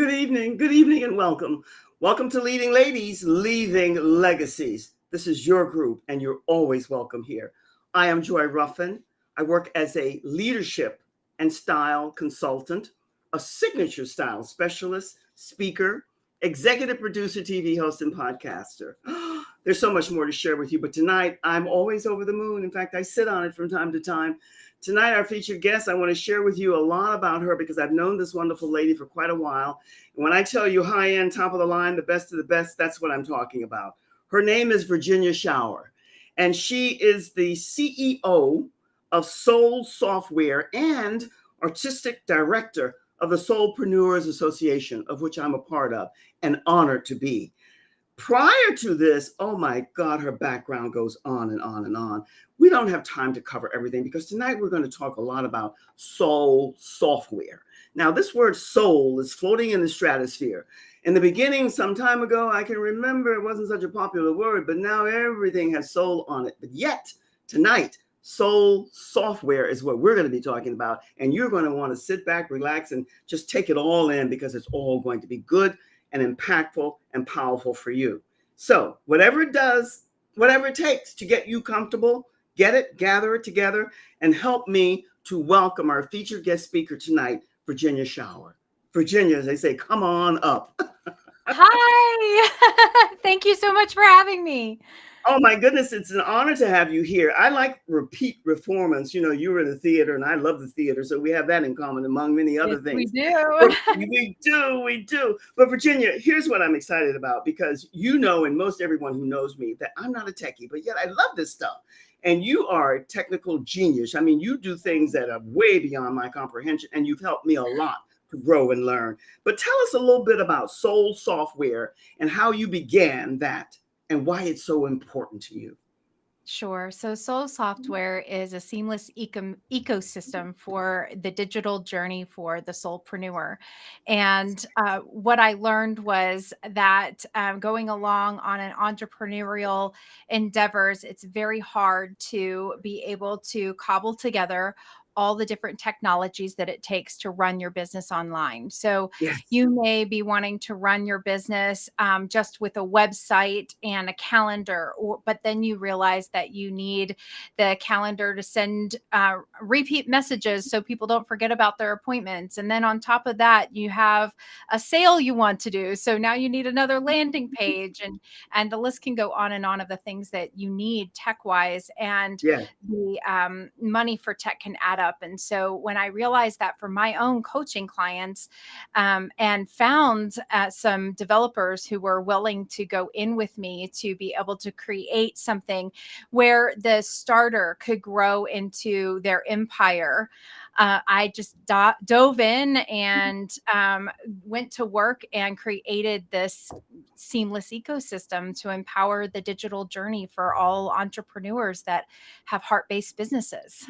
Good evening, and welcome. Welcome to Leading Ladies, Leaving Legacies. This is your group, and you're always welcome here. I am Joy Ruffin. I work as a leadership and style consultant, a signature style specialist, speaker, executive producer, TV host, and podcaster. There's so much more to share with you, but tonight I'm always over the moon. In fact, I sit on it from time to time. Tonight, our featured guest, I want to share with you a lot about her because I've known this wonderful lady for quite a while. And when I tell you high-end, top of the line, the best of the best, that's what I'm talking about. Her name is Virginia Scheuer, and she is the CEO of Soul Software and artistic director of the Soulpreneuers Association, of which I'm a part of and honored to be. Prior to this, oh my God, her background goes on and on and on. We don't have time to cover everything because tonight we're going to talk a lot about soul software. Now, this word soul is floating in the stratosphere. In the beginning, some time ago, I can remember it wasn't such a popular word, but now everything has soul on it. But yet, tonight, soul software is what we're going to be talking about. And you're going to want to sit back, relax, and just take it all in because it's all going to be good and impactful and powerful for you. So whatever it does, whatever it takes to get you comfortable, get it, gather it together, and help me to welcome our featured guest speaker tonight, Virginia Scheuer. Virginia, as they say, come on up. Hi. Thank you so much for having me. Oh my goodness, it's an honor to have you here. I like repeat performance. You know, you were in the theater and I love the theater. So we have that in common among many other things. We do. We do. But Virginia, here's what I'm excited about because you know, and most everyone who knows me, that I'm not a techie, but yet I love this stuff. And you are a technical genius. I mean, you do things that are way beyond my comprehension and you've helped me a lot to grow and learn. But tell us a little bit about Soul Software and how you began that and why it's so important to you. Sure. So Soul Software is a seamless ecosystem for the digital journey for the soulpreneur. And what I learned was that going along on an entrepreneurial endeavors, it's very hard to be able to cobble together all the different technologies that it takes to run your business online. So Yes. you may be wanting to run your business just with a website and a calendar, but then you realize that you need the calendar to send repeat messages so people don't forget about their appointments. And then on top of that, you have a sale you want to do. So now you need another landing page, and the list can go on and on of the things that you need tech-wise. And Yes. the money for tech can add up. And so when I realized that for my own coaching clients and found some developers who were willing to go in with me to be able to create something where the starter could grow into their empire, I just dove in and went to work and created this seamless ecosystem to empower the digital journey for all entrepreneurs that have heart-based businesses.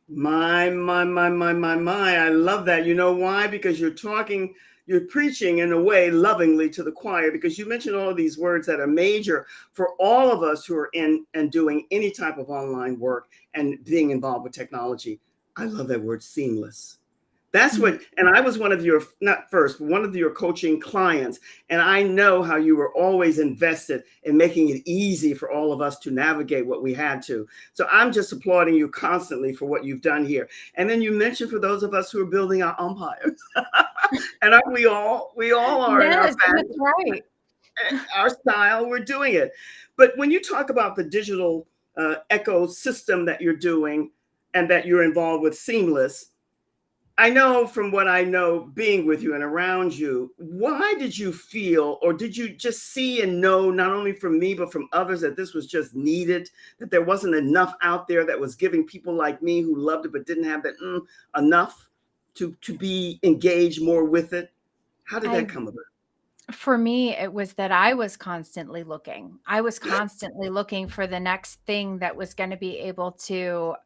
My. I love that. You know why? Because you're preaching in a way lovingly to the choir because you mentioned all of these words that are major for all of us who are in and doing any type of online work and being involved with technology. I love that word, seamless. That's what, and I was one of your, not first, but one of your coaching clients. And I know how you were always invested in making it easy for all of us to navigate what we had to. So I'm just applauding you constantly for what you've done here. And then you mentioned for those of us who are building our umpires. And aren't we all are in our Yes, that's right. our style, we're doing it. But when you talk about the digital ecosystem that you're doing and that you're involved with Seamless, I know from what I know being with you and around you, why did you feel, or did you just see and know, not only from me, but from others, that this was just needed, that there wasn't enough out there that was giving people like me who loved it, but didn't have that enough to be engaged more with it? How did that come about? For me, it was that I was constantly looking. I was constantly looking for the next thing that was going to be able to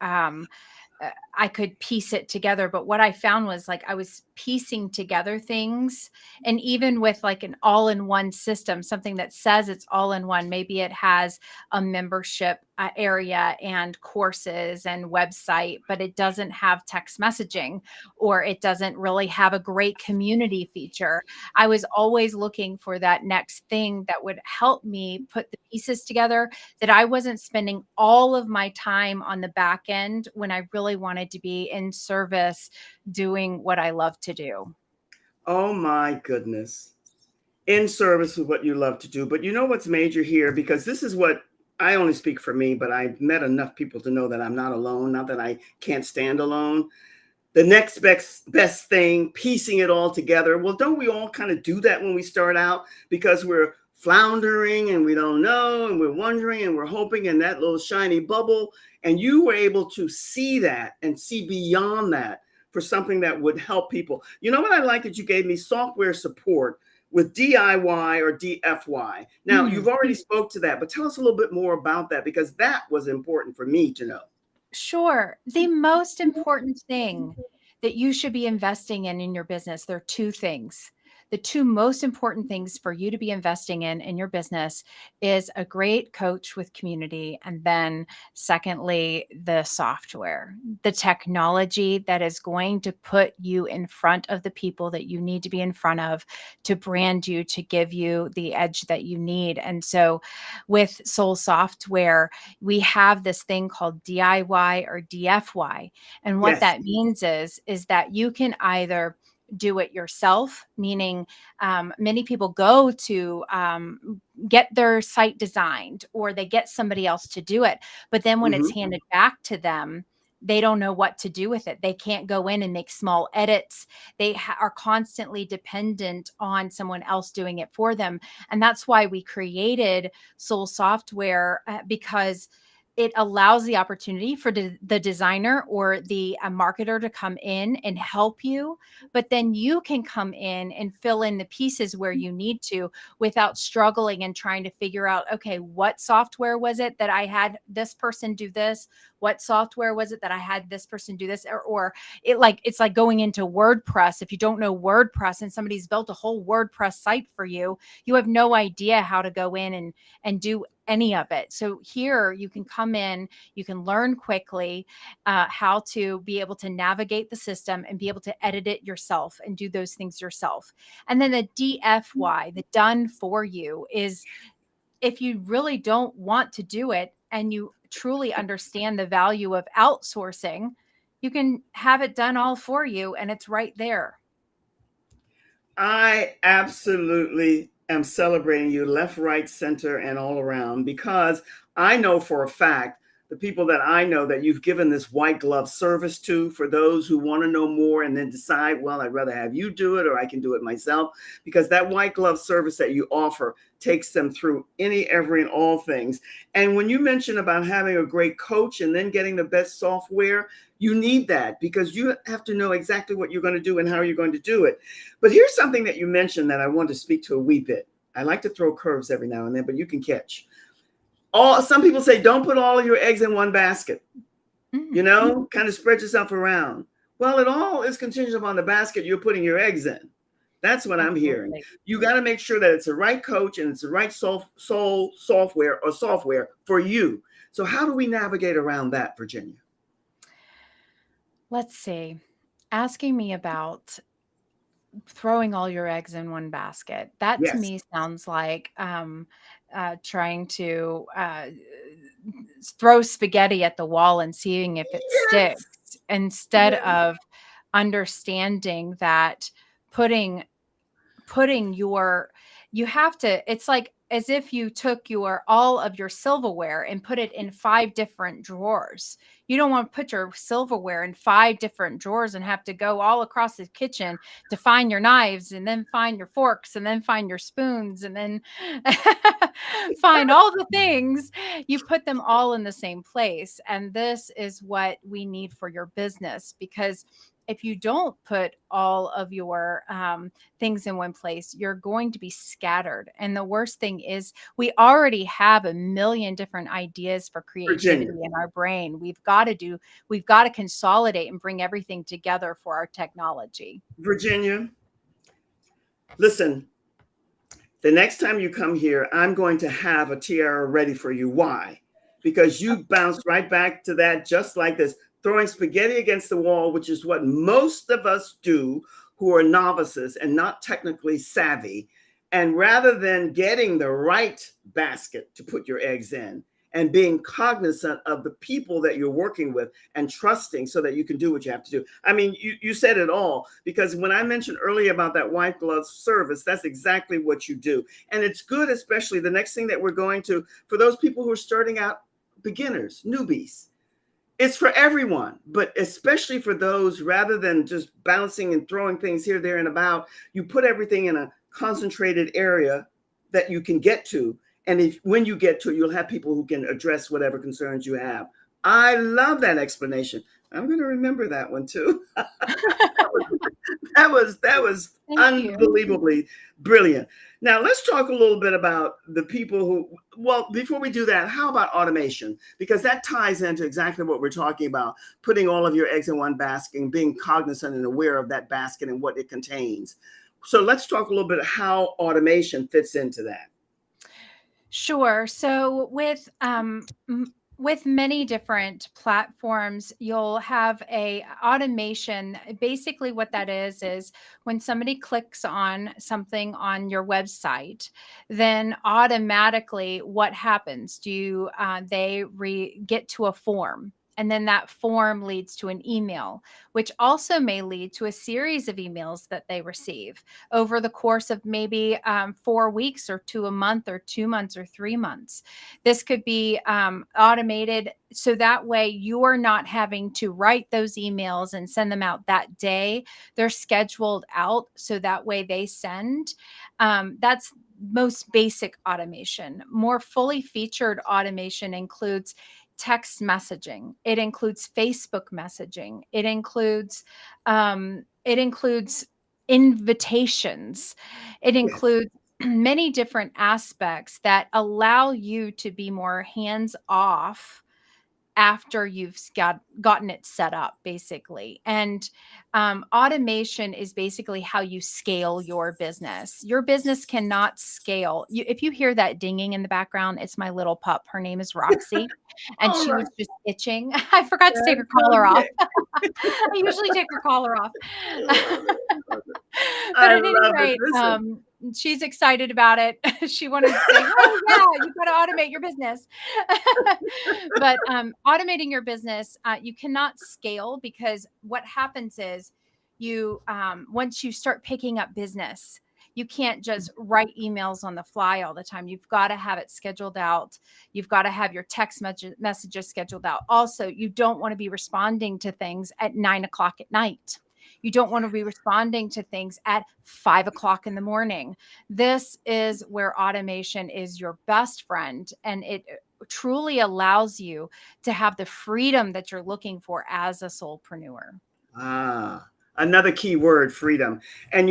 I could piece it together. But what I found was like I was piecing together things. And even with like an all-in-one system, something that says it's all-in-one, maybe it has a membership area and courses and website, but it doesn't have text messaging, or it doesn't really have a great community feature. I was always looking for that next thing that would help me put the pieces together, that I wasn't spending all of my time on the back end when I really wanted to be in service doing what I love to do. Oh my goodness. In service with what you love to do. But you know what's major here? Because this is what I only speak for me, but I've met enough people to know that I'm not alone, not that I can't stand alone. The next best thing, piecing it all together. Well, don't we all kind of do that when we start out? Because we're floundering and we don't know and we're wondering and we're hoping in that little shiny bubble. And you were able to see that and see beyond that for something that would help people. You know what I like that you gave me? Software support with DIY or DFY. Now, Mm. you've already spoke to that, but tell us a little bit more about that, because that was important for me to know. Sure. The most important thing that you should be investing in your business, there are two things. The two most important things for you to be investing in your business is a great coach with community. And then, secondly, the software, the technology that is going to put you in front of the people that you need to be in front of, to brand you, to give you the edge that you need. And so, with Soul Software, we have this thing called DIY or DFY. And what Yes. that means is that you can either do it yourself, meaning many people go to get their site designed, or they get somebody else to do it. But then when it's Mm-hmm. handed back to them, they don't know what to do with it. They can't go in and make small edits. They are constantly dependent on someone else doing it for them. And that's why we created Soul Software, because it allows the opportunity for the designer or the marketer to come in and help you, but then you can come in and fill in the pieces where you need to, without struggling and trying to figure out, okay, what software was it that I had this person do this? What software was it that I had this person do this? Or it's like going into WordPress. If you don't know WordPress and somebody's built a whole WordPress site for you, you have no idea how to go in and do any of it. So here you can come in, you can learn quickly how to be able to navigate the system and be able to edit it yourself and do those things yourself. And then the DFY, the done for you, is if you really don't want to do it and you truly understand the value of outsourcing, you can have it done all for you and it's right there. I absolutely am celebrating you left, right, center, and all around, because I know for a fact the people that I know that you've given this white glove service to, for those who want to know more and then decide, well, I'd rather have you do it or I can do it myself, because that white glove service that you offer takes them through any, every, and all things. And when you mention about having a great coach and then getting the best software, you need that, because you have to know exactly what you're going to do and how you're going to do it. But here's something that you mentioned that I want to speak to a wee bit. I like to throw curves every now and then, but you can catch. Some people say, don't put all of your eggs in one basket, kind of spread yourself around. Well, it all is contingent upon the basket you're putting your eggs in. That's what I'm hearing. Absolutely. You got to make sure that it's the right coach and it's the right soul software or software for you. So how do we navigate around that, Virginia? Let's see. Asking me about throwing all your eggs in one basket. That to Yes. me sounds like trying to throw spaghetti at the wall and seeing if it sticks, Yes. instead of understanding that putting putting your you have to it's like as if you took your all of your silverware and put it in 5 different drawers. You don't want to put your silverware in 5 different drawers and have to go all across the kitchen to find your knives and then find your forks and then find your spoons and then find all the things. You put them all in the same place. And this is what we need for your business, because if you don't put all of your things in one place, you're going to be scattered. And the worst thing is we already have a million different ideas for creativity Virginia, in our brain. We've got to consolidate and bring everything together for our technology. Virginia, listen, the next time you come here, I'm going to have a tiara ready for you. Why? Because you bounced right back to that just like this, throwing spaghetti against the wall, which is what most of us do who are novices and not technically savvy. And rather than getting the right basket to put your eggs in and being cognizant of the people that you're working with and trusting so that you can do what you have to do. I mean, you said it all, because when I mentioned earlier about that white glove service, that's exactly what you do. And it's good, especially the next thing that we're going to, for those people who are starting out, beginners, newbies. It's for everyone, but especially for those, rather than just bouncing and throwing things here, there, and about, you put everything in a concentrated area that you can get to. And when you get to it, you'll have people who can address whatever concerns you have. I love that explanation. I'm going to remember that one too. That was unbelievably brilliant. Now let's talk a little bit about the people who, well, before we do that, how about automation? Because that ties into exactly what we're talking about, putting all of your eggs in one basket and being cognizant and aware of that basket and what it contains. So let's talk a little bit how automation fits into that. Sure. So with many different platforms, you'll have a automation. Basically, what that is when somebody clicks on something on your website, then automatically what happens? They get to a form. And then that form leads to an email, which also may lead to a series of emails that they receive over the course of maybe 4 weeks or to a month or 2 months or 3 months. This could be automated so that way you're not having to write those emails and send them out that day. They're scheduled out so that way they send. That's most basic automation. More fully featured automation includes text messaging. It includes Facebook messaging. It includes invitations. It includes many different aspects that allow you to be more hands off after you've gotten it set up, basically. And automation is basically how you scale your business. Your business cannot scale. If you hear that dinging in the background, it's my little pup. Her name is Roxy, and All she right. was just itching. I forgot to take her collar off. I usually take her collar off. But I at any love it. rate, Listen. she's excited about it. She wanted to say, "Oh yeah, you got to automate your business." But automating your business, you cannot scale, because what happens is once you start picking up business, you can't just write emails on the fly all the time. You've got to have it scheduled out. You've got to have your text messages scheduled out. Also, you don't want to be responding to things at 9:00 at night. You don't want to be responding to things at 5:00 in the morning. This is where automation is your best friend, and it truly allows you to have the freedom that you're looking for as a soulpreneur. Another key word, freedom. And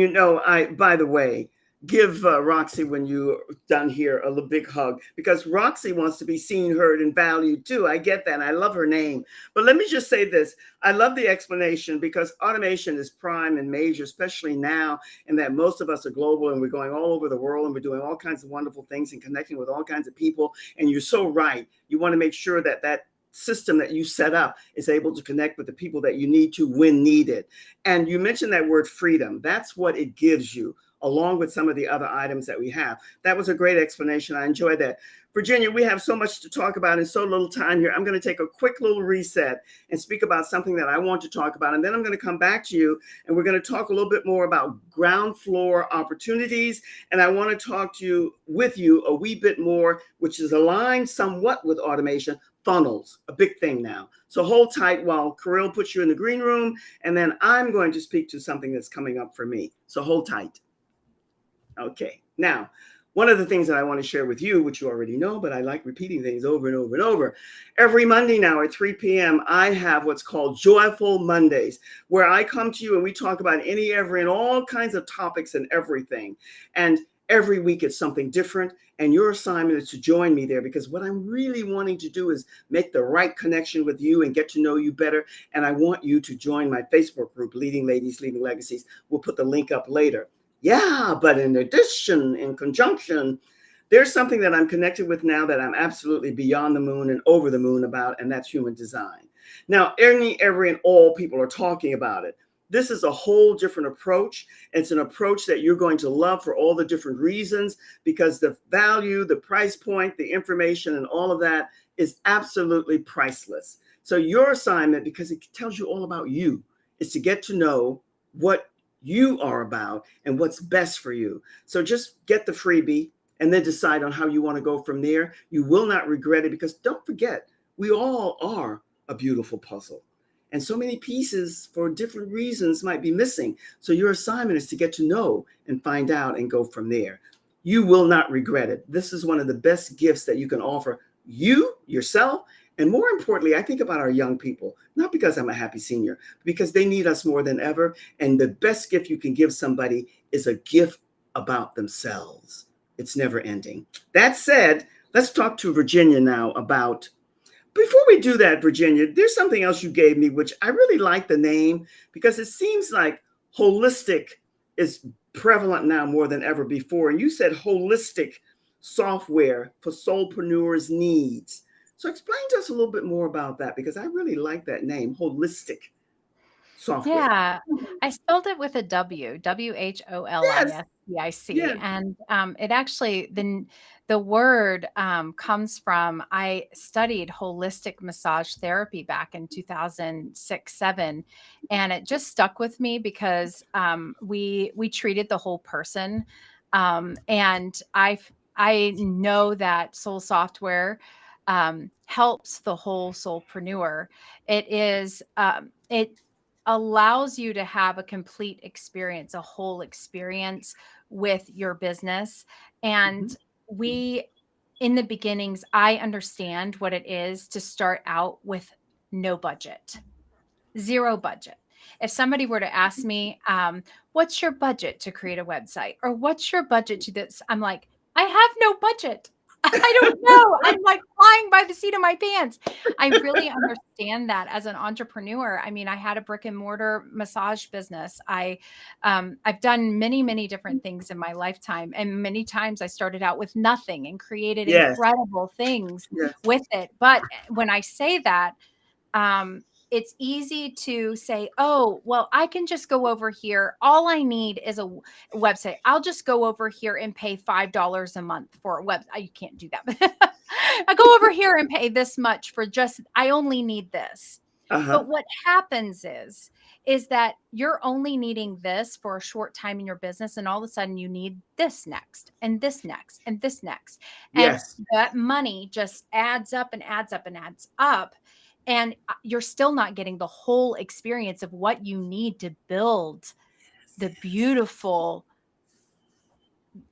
by the way, give Roxy, when you're done here, a little big hug, because Roxy wants to be seen, heard, and valued too. I get that. I love her name. But let me just say this. I love the explanation, because automation is prime and major, especially now, and that most of us are global and we're going all over the world and we're doing all kinds of wonderful things and connecting with all kinds of people. And you're so right. You want to make sure that that system that you set up is able to connect with the people that you need to when needed. And you mentioned that word freedom. That's what it gives you, along with some of the other items that we have. That was a great explanation. I enjoyed that. Virginia, we have so much to talk about and so little time here. I'm going to take a quick little reset and speak about something that I want to talk about. And then I'm going to come back to you, and we're going to talk a little bit more about ground floor opportunities. And I want to talk to with you a wee bit more, which is aligned somewhat with automation, funnels, a big thing now. So hold tight while Kirill puts you in the green room. And then I'm going to speak to something that's coming up for me. So hold tight. Okay. Now, One of the things that I want to share with you, which you already know, but I like repeating things over and over and over. Every Monday now at 3 p.m., I have what's called Joyful Mondays, where I come to you and we talk about any, every, and all kinds of topics and everything. And every week it's something different. And your assignment is to join me there, because what I'm really wanting to do is make the right connection with you and get to know you better. And I want you to join my Facebook group, Leading Ladies, Leading Legacies. We'll put the link up later. Yeah, but in addition, in conjunction, there's something that I'm connected with now that I'm absolutely beyond the moon and over the moon about, and that's human design. Now, every, and all people are talking about it. This is a whole different approach. It's an approach that you're going to love for all the different reasons, because the value, the price point, the information, and all of that is absolutely priceless. So your assignment, because it tells you all about you, is to get to know what you are about and what's best for you. So just get the freebie and then decide on how you want to go from there. You will not regret it, because don't forget, we all are a beautiful puzzle. And so many pieces for different reasons might be missing. So your assignment is to get to know and find out and go from there. You will not regret it. This is one of the best gifts that you can offer you, yourself. And more importantly, I think about our young people, not because I'm a happy senior, but because they need us more than ever. And the best gift you can give somebody is a gift about themselves. It's never ending. That said, let's talk to Virginia now about, before we do that, Virginia, there's something else you gave me, which I really like the name, because it seems like holistic is prevalent now more than ever before. And you said holistic software for soulpreneurs' needs. So explain to us a little bit more about that, because I really like that name, holistic software. Yeah, I spelled it with a W, Yes, WHOLISTIC. yes. And it actually, the word comes from, I studied holistic massage therapy back in 2006, 2007, and it just stuck with me because we treated the whole person. And I know that Soul Software helps the whole soulpreneur. It allows you to have a complete experience, a whole experience with your business. And we, in the beginnings, I understand what it is to start out with no budget, zero budget. If somebody were to ask me, what's your budget to create a website? Or what's your budget to this? I'm like, I have no budget. I don't know. I'm like flying by the seat of my pants. I really understand that as an entrepreneur. I mean, I had a brick and mortar massage business. I've done many, many different things in my lifetime. And many times I started out with nothing and created Yes, incredible things yes. with it. But when I say that, it's easy to say, oh, well, I can just go over here. All I need is a website. I'll just go over here and pay $5 a month for a website. You can't do that. I go over here and pay this much for just, I only need this. Uh-huh. But what happens is that you're only needing this for a short time in your business. And all of a sudden you need this next and this next and this next. And Yes. that money just adds up and adds up and adds up. And you're still not getting the whole experience of what you need to build the beautiful,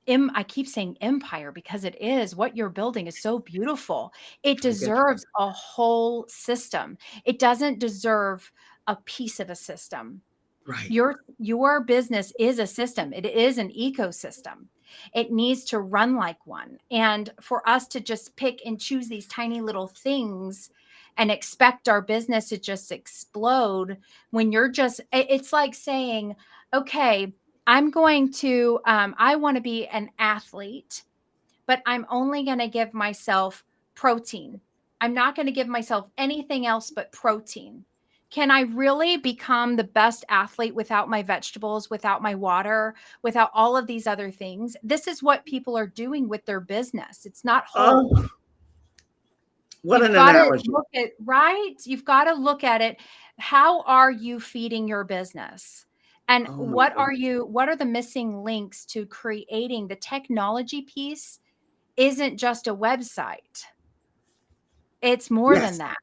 I keep saying empire, because it is, what you're building is so beautiful. It deserves a whole system. It doesn't deserve a piece of a system. Right. Your business is a system. It is an ecosystem. It needs to run like one. And for us to just pick and choose these tiny little things and expect our business to just explode, when you're just, it's like saying, okay, I'm going to, I want to be an athlete, but I'm only going to give myself protein. I'm not going to give myself anything else but protein. Can I really become the best athlete without my vegetables, without my water, without all of these other things? This is what people are doing with their business. It's not whole. Oh, what You've an got to analogy. look at, right? You've got to look at it. How are you feeding your business? And Oh my what goodness. are the missing links to creating the technology piece? Isn't just a website. It's more than Yes. that.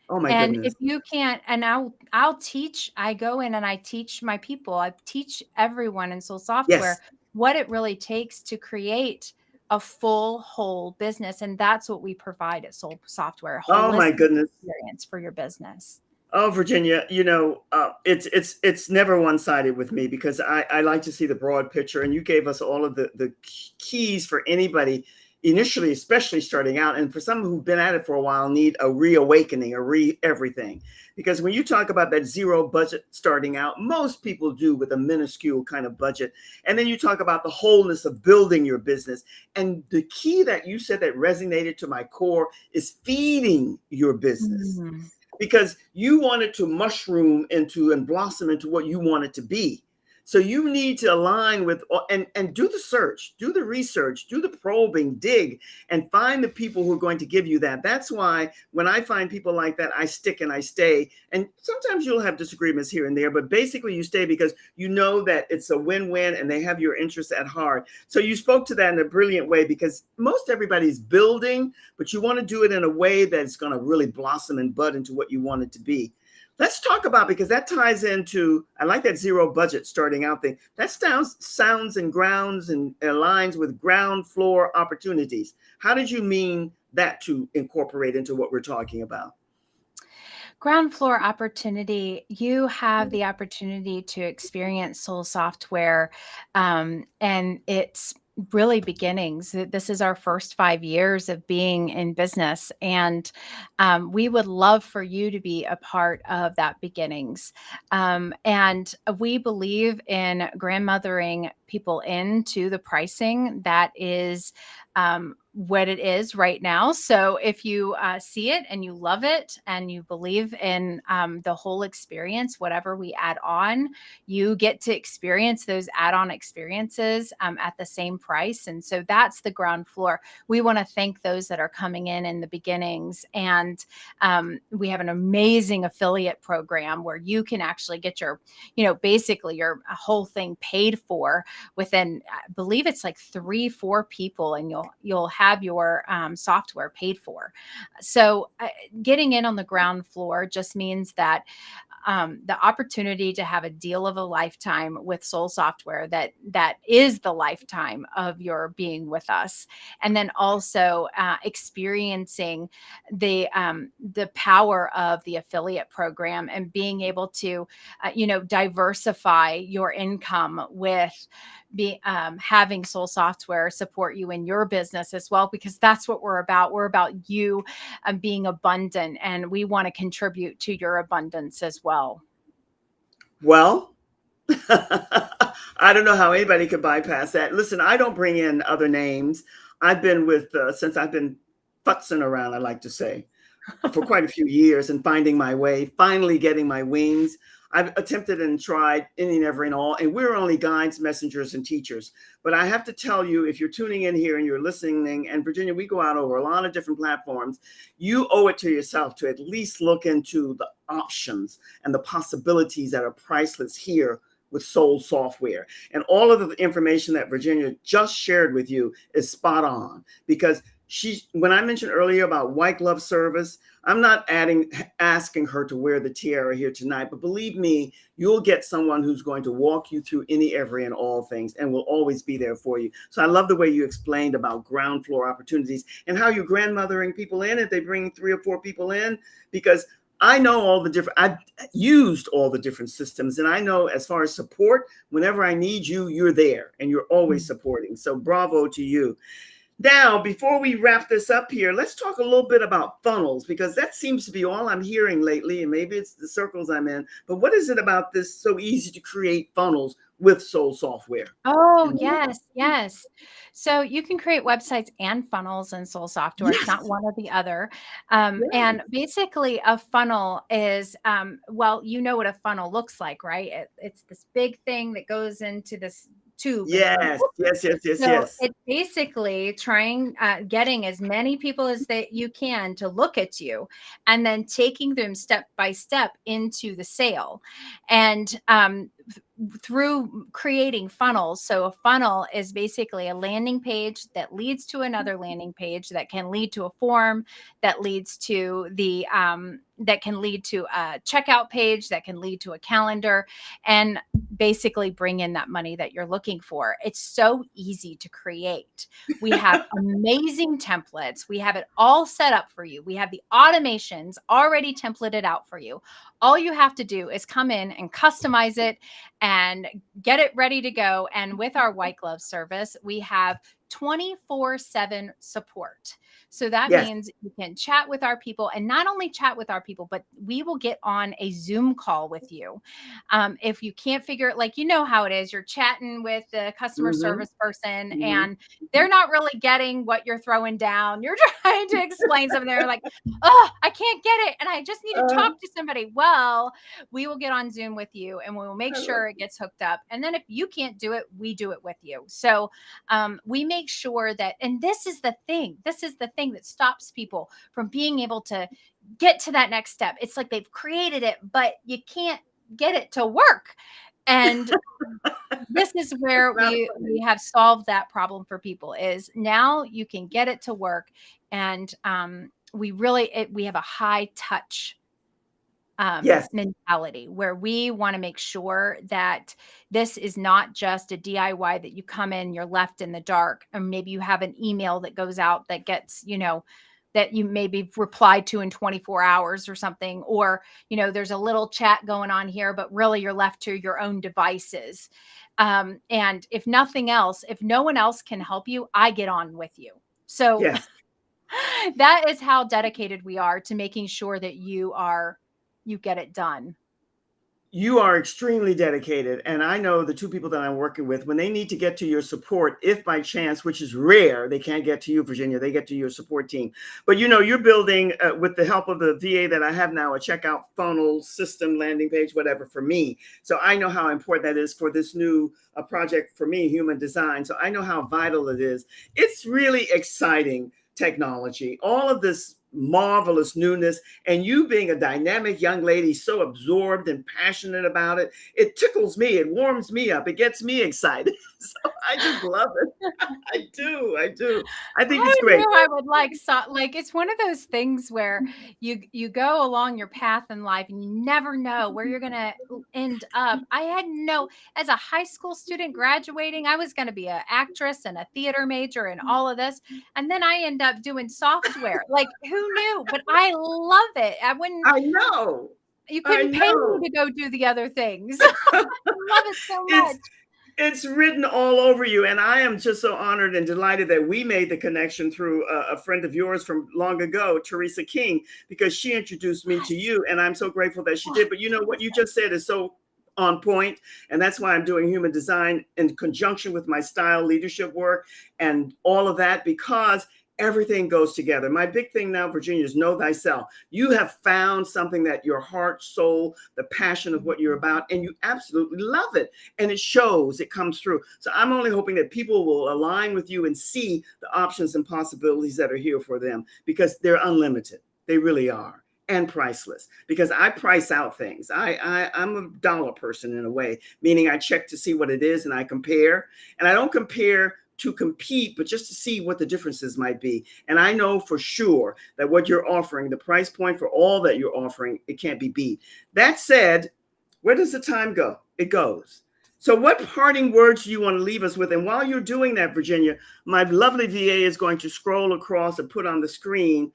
Oh my And goodness. if you can't, and I'll teach, I go in and I teach my people, I teach everyone in Soul Yes. Software what it really takes to create a full whole business. And that's what we provide at Soul Software, a Oh my holistic goodness. experience for your business. Oh, Virginia, it's never one-sided with me because I like to see the broad picture, and you gave us all of the keys for anybody initially, especially starting out, and for some who've been at it for a while, need a reawakening, everything. Because when you talk about that zero budget starting out, most people do with a minuscule kind of budget, and then you talk about the wholeness of building your business, and the key that you said that resonated to my core is feeding your business. Mm. Because you want it to mushroom into and blossom into what you want it to be. So you need to align with and do the search, do the research, do the probing, dig, and find the people who are going to give you that. That's why when I find people like that, I stick and I stay. And sometimes you'll have disagreements here and there, but basically you stay because you know that it's a win-win and they have your interests at heart. So you spoke to that in a brilliant way, because most everybody's building, but you want to do it in a way that's going to really blossom and bud into what you want it to be. Let's talk about, because that ties into, I like that zero budget starting out thing. That sounds and grounds and aligns with ground floor opportunities. How did you mean that to incorporate into what we're talking about? Ground floor opportunity, you have the opportunity to experience Soul Software, and it's really beginnings. This is our first 5 years of being in business, and we would love for you to be a part of that beginnings. And we believe in grandmothering people into the pricing that is what it is right now. So if you see it and you love it and you believe in the whole experience, whatever we add on, you get to experience those add-on experiences at the same price. And so that's the ground floor. We want to thank those that are coming in the beginnings. And we have an amazing affiliate program where you can actually get your, basically your whole thing paid for within, I believe it's like 3-4 people, and you'll have your software paid for. So getting in on the ground floor just means that the opportunity to have a deal of a lifetime with Soul Software that is the lifetime of your being with us, and then also experiencing the power of the affiliate program and being able to diversify your income with having Soul Software support you in your business as well, because that's what we're about. We're about you being abundant, and we want to contribute to your abundance as well. Well, I don't know how anybody could bypass that. Listen, I don't bring in other names. I've been with, since I've been futzing around, I like to say, for quite a few years and finding my way, finally getting my wings. I've attempted and tried any and every and all, and we're only guides, messengers, and teachers. But I have to tell you, if you're tuning in here and you're listening, and Virginia, we go out over a lot of different platforms, you owe it to yourself to at least look into the options and the possibilities that are priceless here with Soul Software. And all of the information that Virginia just shared with you is spot on, because when I mentioned earlier about white glove service, I'm not asking her to wear the tiara here tonight, but believe me, you'll get someone who's going to walk you through any, every, and all things, and will always be there for you. So I love the way you explained about ground floor opportunities and how you're grandmothering people in if they bring 3 or 4 people in, because I know I've used all the different systems, and I know as far as support, whenever I need you, you're there and you're always supporting. So bravo to you. Now, before we wrap this up here, let's talk a little bit about funnels, because that seems to be all I'm hearing lately, and maybe it's the circles I'm in. But what is it about this so easy to create funnels with Soul Software? Oh, yes. So you can create websites and funnels in Soul Software. It's Yes. not one or the other. Yeah. And basically, a funnel is, well, you know what a funnel looks like, right? It's this big thing that goes into this tube. Yes. So it's basically getting as many people as you can to look at you, and then taking them step by step into the sale. And through creating funnels. So a funnel is basically a landing page that leads to another landing page that can lead to a form that leads to that can lead to a checkout page that can lead to a calendar. And basically bring in that money that you're looking for. It's so easy to create. We have amazing templates. We have it all set up for you. We have the automations already templated out for you. All you have to do is come in and customize it and get it ready to go. And with our white glove service, we have 24/7 support. So that Yes. means you can chat with our people, and not only chat with our people, but we will get on a Zoom call with you. If you can't figure it, like, you know how it is, you're chatting with the customer Mm-hmm. service person Mm-hmm. and they're not really getting what you're throwing down. You're trying to explain something. They're like, oh, I can't get it. And I just need to talk to somebody. Well, we will get on Zoom with you and we will make sure it gets hooked up. And then if you can't do it, we do it with you. So we make sure that, and this is the thing that stops people from being able to get to that next step. It's like they've created it, but you can't get it to work. And this is where we have solved that problem for people. Is now you can get it to work. And we have a high touch Yes. mentality where we want to make sure that this is not just a DIY that you come in, you're left in the dark, or maybe you have an email that goes out that gets, that you maybe reply to in 24 hours or something, or, there's a little chat going on here, but really you're left to your own devices. And if nothing else, if no one else can help you, I get on with you. So Yes. that is how dedicated we are to making sure that you get it done. You are extremely dedicated. And I know the two people that I'm working with, when they need to get to your support, if by chance, which is rare, they can't get to you, Virginia, they get to your support team. But you're building with the help of the VA that I have now, a checkout funnel system, landing page, whatever, for me. So I know how important that is for this new project for me, human design. So I know how vital it is. It's really exciting technology, all of this marvelous newness, and you being a dynamic young lady, so absorbed and passionate about it. It tickles me, it warms me up, it gets me excited. So I just love it. I do. I think it's great. I would like it's one of those things where you go along your path in life and you never know where you're going to end up. As a high school student graduating, I was going to be an actress and a theater major and all of this, and then I end up doing software. Like, who knew? But I love it. I know. You couldn't pay me to go do the other things. I love it so much. It's written all over you. And I am just so honored and delighted that we made the connection through a friend of yours from long ago, Teresa King, because she introduced me to you. And I'm so grateful that she did. But what you just said is so on point. And that's why I'm doing human design in conjunction with my style leadership work and all of that, because everything goes together. My big thing now, Virginia, is know thyself. You have found something that your heart, soul, the passion of what you're about, and you absolutely love it. And it shows, it comes through. So I'm only hoping that people will align with you and see the options and possibilities that are here for them, because they're unlimited. They really are. And priceless, because I price out things. I'm a dollar person in a way, meaning I check to see what it is and I compare. And I don't compare to compete, but just to see what the differences might be. And I know for sure that what you're offering, the price point for all that you're offering, it can't be beat. That said, where does the time go? It goes. So what parting words do you want to leave us with? And while you're doing that, Virginia, my lovely VA is going to scroll across and put on the screen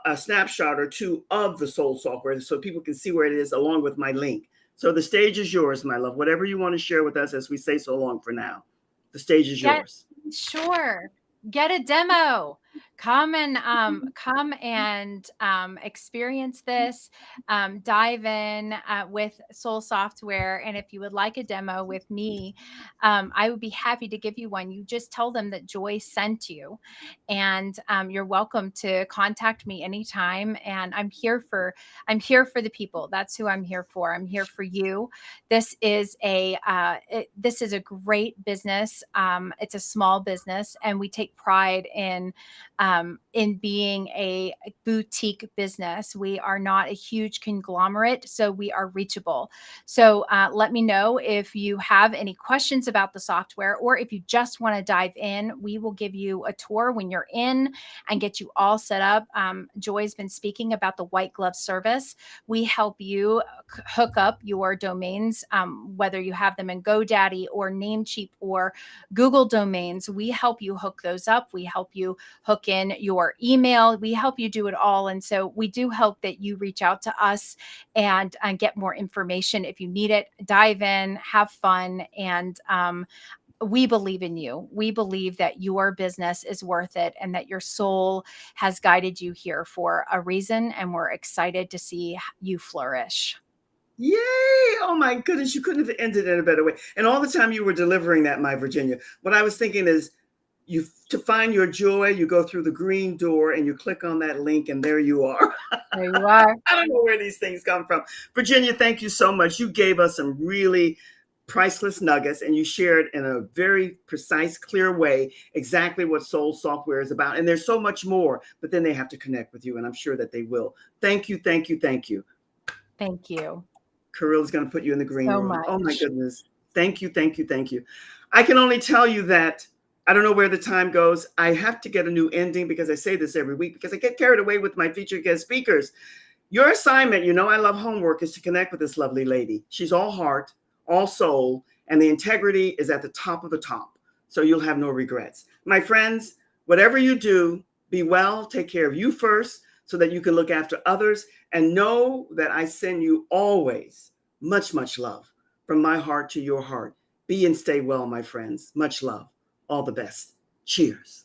a snapshot or two of the Soul software so people can see where it is along with my link. So the stage is yours, my love. Whatever you want to share with us as we say so long for now. The stage is yours. Sure. Get a demo. Come and experience this. Dive in with Soul Software. And if you would like a demo with me, I would be happy to give you one. You just tell them that Joy sent you, and you're welcome to contact me anytime. And I'm here for the people. That's who I'm here for. I'm here for you. This is a great business. It's a small business, and we take pride in in being a boutique business. We are not a huge conglomerate, so we are reachable. So let me know if you have any questions about the software, or if you just want to dive in. We will give you a tour when you're in and get you all set up. Joy's been speaking about the white glove service. We help you hook up your domains, whether you have them in GoDaddy or Namecheap or Google domains. We help you hook those up. We help you hook in your email. We help you do it all. And so we do hope that you reach out to us and get more information if you need it. Dive in, have fun, and we believe in you. We believe that your business is worth it and that your soul has guided you here for a reason. And we're excited to see you flourish. Yay! Oh my goodness, you couldn't have ended in a better way. And all the time you were delivering that, my Virginia, what I was thinking is, to find your joy, you go through the green door and you click on that link, and there you are. There you are. I don't know where these things come from. Virginia, thank you so much. You gave us some really priceless nuggets, and you shared in a very precise, clear way exactly what Soul Software is about. And there's so much more, but then they have to connect with you, and I'm sure that they will. Thank you, thank you, thank you. Thank you. Kirill's going to put you in the green So room. much. Oh my goodness. Thank you, thank you, thank you. I can only tell you that I don't know where the time goes. I have to get a new ending, because I say this every week, because I get carried away with my featured guest speakers. Your assignment, I love homework, is to connect with this lovely lady. She's all heart, all soul, and the integrity is at the top of the top. So you'll have no regrets. My friends, whatever you do, be well, take care of you first so that you can look after others, and know that I send you always much, much love from my heart to your heart. Be and stay well, my friends. Much love. All the best. Cheers.